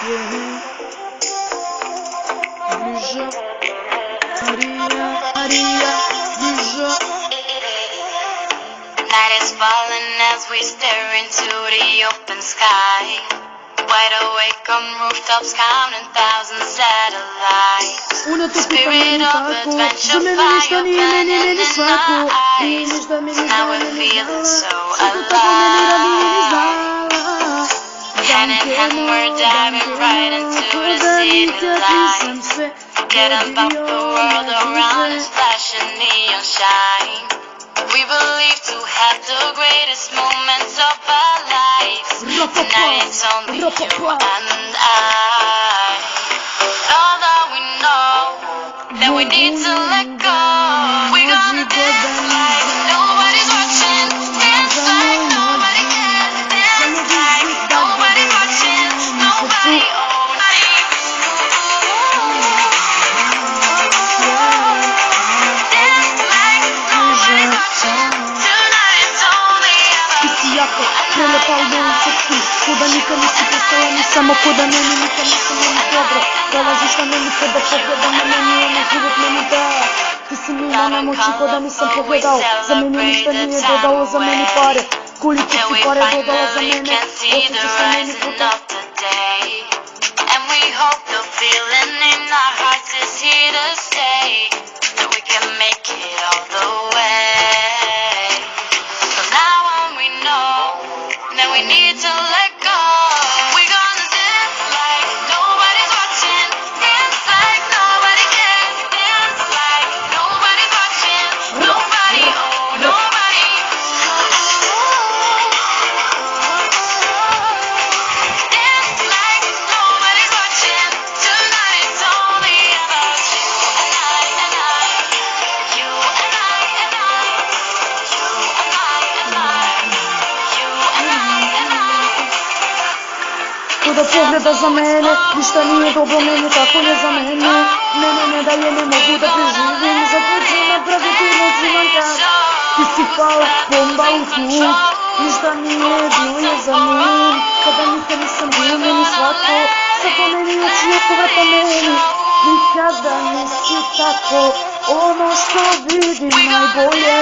Bliżej, Maria, bliżej. Night is falling as we stare into the open sky. Wide awake on rooftops, counting thousand satellites. Spirit of adventure, fire burning in our eyes. Now we're feeling so alive. Hand in hand, we're diving right into the city lights. Forget about the world around us, flashing neon shine. We believe to have the greatest moments of our lives. Tonight it's only you and I. All that we know, that we need to let go. We're gonna dance like nobody's watching. Dance like nobody cares. Dance like nobody's watching. Nobody, oh, not even Прелепал до усетки, куда никога не си постоянни, само куда мене никога не са мени добро. Долазиш на мене kada погледам на мене, на живот мене да. Ти си ми на очи кога не съм погледал, за мене нищо не е додало, за мене паре. Колите си паре додала за мене, отичаш на мене пута. And we hope the feeling in our hearts is here to stay, that we can make it all the way. From now on we know that we need to let go. We're gonna dance like nobody's watching. Dance like nobody cares. Dance like nobody's watching. Nobody, oh nobody. Dance like nobody's watching. Tonight it's only about you and I and I. You and I and I. You and I and I. You and I and I. Куда погледа за мене, ништа не е добро мене, тако не за мене. Не дае, не могу да преживим, започна направи звънка. Ти си пала, бомба утук, ништа ми е едно е за мен. Kada nikad nisam bio meni slatko, sad po meni oči oko vrata meni. Nikada nisi tako, ono što vidim najbolje.